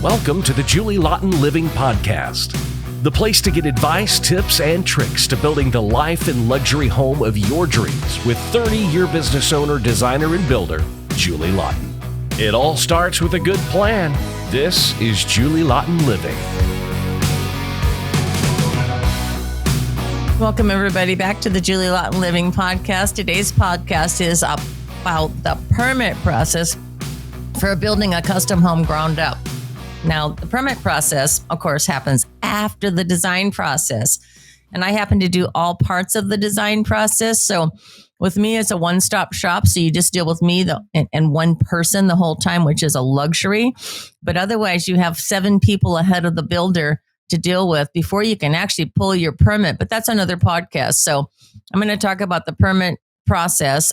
Welcome to the Julie Laughton Living Podcast, the place to get advice, tips, and tricks to building the life and luxury home of your dreams with 30-year business owner, designer, and builder, Julie Laughton. It all starts with a good plan. This is Julie Laughton Living. Welcome, everybody, back to the Julie Laughton Living Podcast. Today's podcast is about the permit process for building a custom home ground up. Now, the permit process, of course, happens after the design process. And I happen to do all parts of the design process. So with me, it's a one-stop shop. So you just deal with me and one person the whole time, which is a luxury. But otherwise, you have 7 people ahead of the builder to deal with before you can actually pull your permit. But that's another podcast. So I'm going to talk about the permit process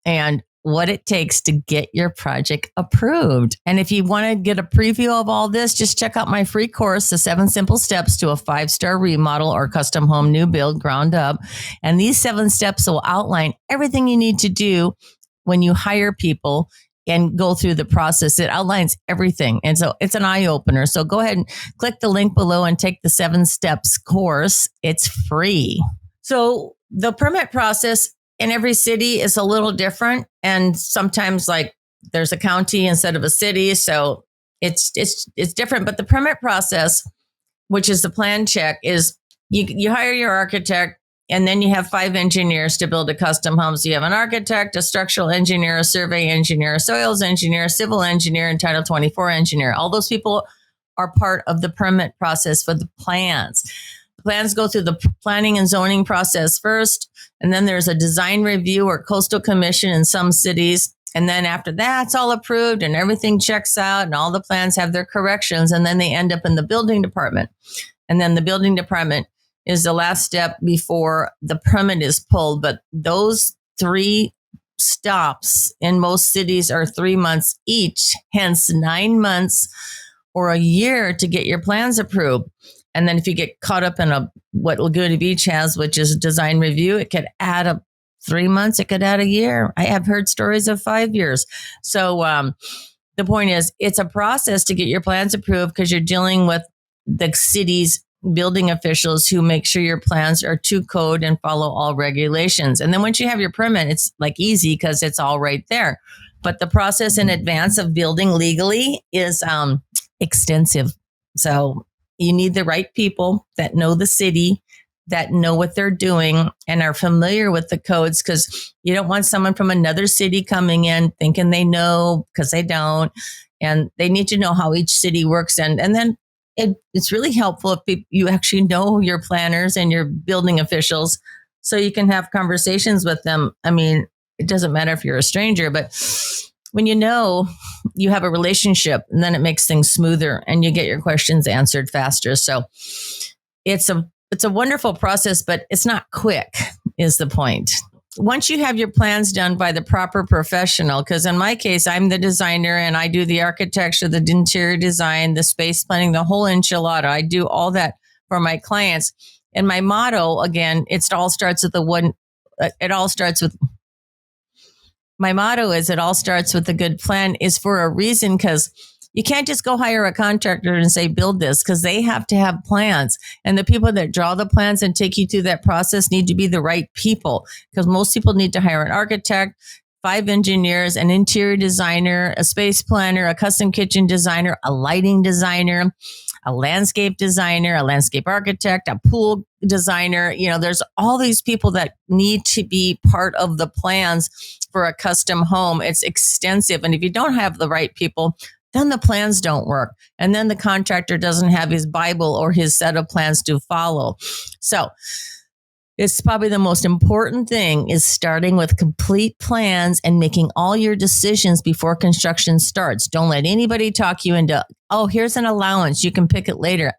and what it takes to get your project approved. And if you want to get a preview of all this, just check out my free course, The 7 Simple Steps to a 5-Star Remodel or Custom Home New Build Ground Up. And these 7 steps will outline everything you need to do when you hire people and go through the process. It outlines everything. And so it's an eye opener. So go ahead and click the link below and take the 7 steps course. It's free. So the permit process in every city is a little different. And sometimes like there's a county instead of a city. So it's different. But the permit process, which is the plan check, is you hire your architect. And then you have 5 engineers to build a custom home. So you have an architect, a structural engineer, a survey engineer, a soils engineer, civil engineer, and Title 24 engineer. All those people are part of the permit process for the plans. The plans go through the planning and zoning process first. And then there's a design review or coastal commission in some cities. And then after that, it's all approved and everything checks out and all the plans have their corrections. And then they end up in the building department. And then the building department is the last step before the permit is pulled. But those 3 stops in most cities are 3 months each, hence 9 months or a year to get your plans approved. And then if you get caught up in what Laguna Beach has, which is a design review, it could add up 3 months. It could add a year. I have heard stories of 5 years. So the point is, it's a process to get your plans approved because you're dealing with the city's building officials who make sure your plans are to code and follow all regulations. And then once you have your permit, it's like easy because it's all right there. But the process in advance of building legally is extensive. So you need the right people that know the city, that know what they're doing and are familiar with the codes, because you don't want someone from another city coming in thinking they know because they don't. And they need to know how each city works. And then it's really helpful if you actually know your planners and your building officials so you can have conversations with them. I mean, it doesn't matter if you're a stranger, but when you know you have a relationship, and then it makes things smoother and you get your questions answered faster. So it's a wonderful process, but it's not quick is the point. Once you have your plans done by the proper professional, because in my case, I'm the designer and I do the architecture, the interior design, the space planning, the whole enchilada. I do all that for my clients. And my motto, again, my motto is it all starts with a good plan is for a reason, because you can't just go hire a contractor and say, build this, because they have to have plans. And the people that draw the plans and take you through that process need to be the right people, because most people need to hire an architect, 5 engineers, an interior designer, a space planner, a custom kitchen designer, a lighting designer, a landscape designer, a landscape architect, a pool designer. You know, there's all these people that need to be part of the plans for a custom home. It's extensive. And if you don't have the right people, then the plans don't work. And then the contractor doesn't have his Bible or his set of plans to follow. So it's probably the most important thing is starting with complete plans and making all your decisions before construction starts. Don't let anybody talk you into, oh, here's an allowance, you can pick it later.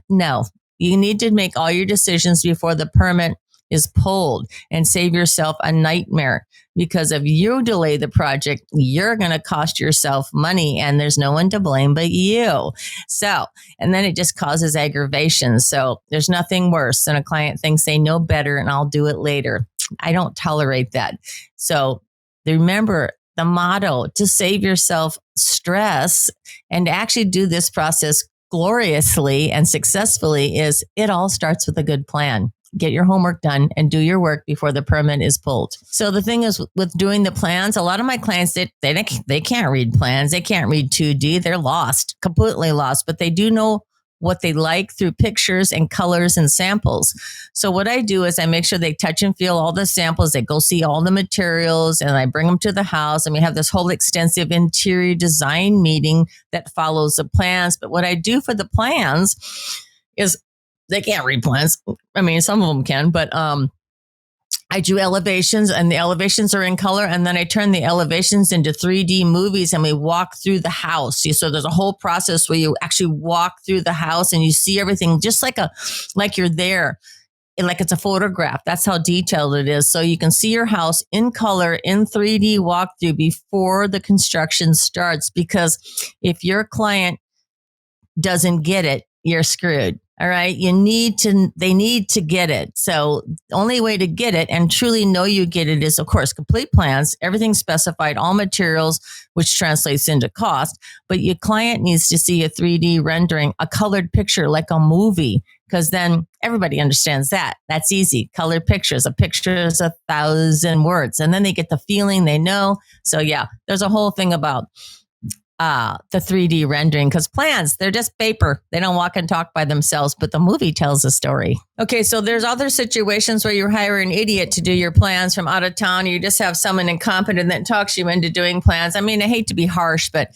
No, you need to make all your decisions before the permit is pulled and save yourself a nightmare. Because if you delay the project, you're going to cost yourself money and there's no one to blame but you. So, and then it just causes aggravation. So there's nothing worse than a client thinks they know better and I'll do it later. I don't tolerate that. So remember, the motto to save yourself stress and actually do this process gloriously and successfully is it all starts with a good plan. Get your homework done and do your work before the permit is pulled. So the thing is with doing the plans, a lot of my clients, they can't read plans. They can't read 2D. They're lost, completely lost, but they do know what they like through pictures and colors and samples. So what I do is I make sure they touch and feel all the samples. They go see all the materials and I bring them to the house and we have this whole extensive interior design meeting that follows the plans. But what I do for the plans is they can't read plans. I mean, some of them can, but I do elevations and the elevations are in color. And then I turn the elevations into 3D movies and we walk through the house. So there's a whole process where you actually walk through the house and you see everything just like you're there. And like it's a photograph. That's how detailed it is. So you can see your house in color in 3D walkthrough before the construction starts. Because if your client doesn't get it, you're screwed. All right. They need to get it. So the only way to get it and truly know you get it is, of course, complete plans, everything specified, all materials, which translates into cost. But your client needs to see a 3D rendering, a colored picture like a movie, because then everybody understands that. That's easy. Colored pictures. A picture is 1,000 words. And then they get the feeling they know. So yeah, there's a whole thing about the 3D rendering, because plans, they're just paper. They don't walk and talk by themselves, but the movie tells a story. Okay, so there's other situations where you hire an idiot to do your plans from out of town. You just have someone incompetent that talks you into doing plans. I mean, I hate to be harsh, but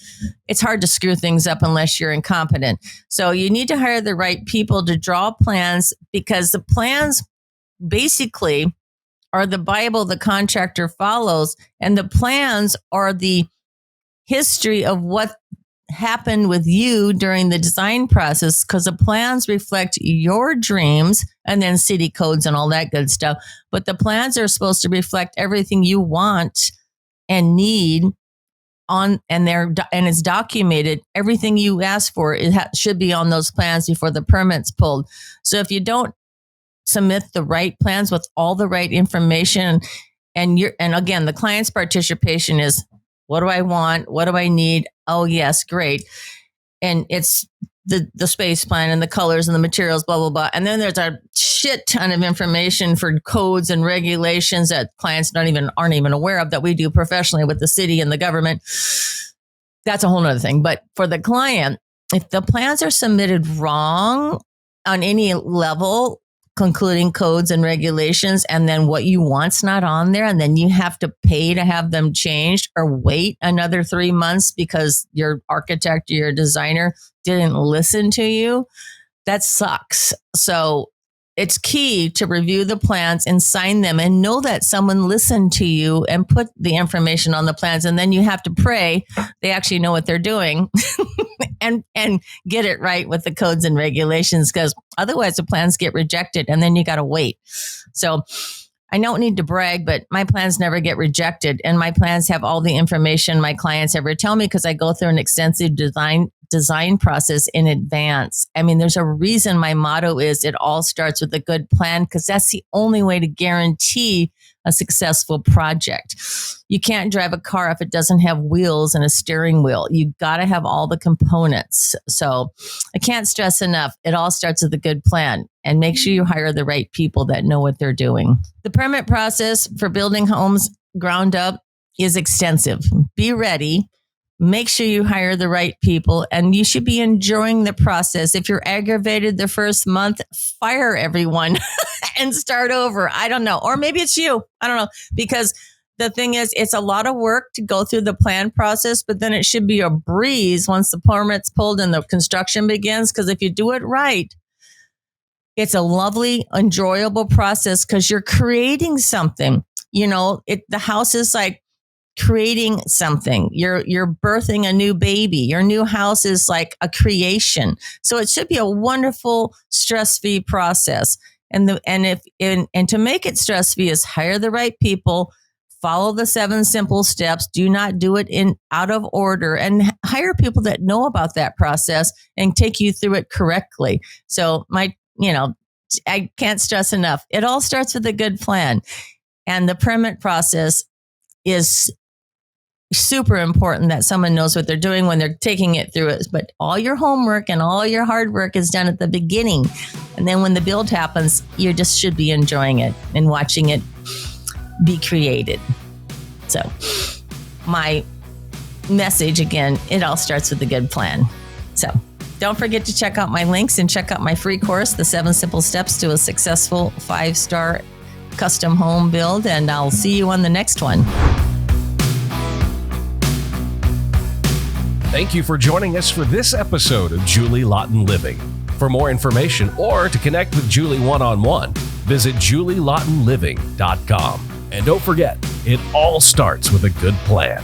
it's hard to screw things up unless you're incompetent. So you need to hire the right people to draw plans, because the plans basically are the Bible the contractor follows, and the plans are the history of what happened with you during the design process, because the plans reflect your dreams and then city codes and all that good stuff. But the plans are supposed to reflect everything you want and need on, and it's documented. Everything you ask for should be on those plans before the permit's pulled. So if you don't submit the right plans with all the right information, and again, the client's participation is, what do I want? What do I need? Oh, yes, great. And it's the space plan and the colors and the materials, blah, blah, blah. And then there's a shit ton of information for codes and regulations that clients aren't even aware of, that we do professionally with the city and the government. That's a whole nother thing. But for the client, if the plans are submitted wrong on any level, concluding codes and regulations, and then what you want's not on there, and then you have to pay to have them changed or wait another 3 months because your architect or your designer didn't listen to you, that sucks. So it's key to review the plans and sign them and know that someone listened to you and put the information on the plans. And then you have to pray they actually know what they're doing and get it right with the codes and regulations, because otherwise the plans get rejected and then you got to wait. So I don't need to brag, but my plans never get rejected. And my plans have all the information my clients ever tell me, because I go through an extensive design process in advance. I mean, there's a reason my motto is it all starts with a good plan, because that's the only way to guarantee a successful project. You can't drive a car if it doesn't have wheels and a steering wheel. You got to have all the components. So I can't stress enough, it all starts with a good plan, and make sure you hire the right people that know what they're doing. The permit process for building homes ground up is extensive. Be ready. Make sure you hire the right people, and you should be enjoying the process. If you're aggravated the first month, fire everyone and start over. I don't know. Or maybe it's you. I don't know. Because the thing is, it's a lot of work to go through the plan process, but then it should be a breeze once the permit's pulled and the construction begins. Because if you do it right, it's a lovely, enjoyable process, because you're creating something. You know, the house is like creating something. You're birthing a new baby. Your new house is like a creation. So it should be a wonderful, stress-free process. And to make it stress-free is hire the right people, follow the 7 simple steps, do not do it out of order, and hire people that know about that process and take you through it correctly. So I can't stress enough. It all starts with a good plan. And the permit process is super important that someone knows what they're doing when they're taking it through it. But all your homework and all your hard work is done at the beginning. And then when the build happens, you just should be enjoying it and watching it be created. So my message, again, it all starts with a good plan. So don't forget to check out my links and check out my free course, The 7 Simple Steps to a Successful 5-Star Custom Home Build. And I'll see you on the next one. Thank you for joining us for this episode of Julie Laughton Living. For more information or to connect with Julie one-on-one, visit julielaughtonliving.com. And don't forget, it all starts with a good plan.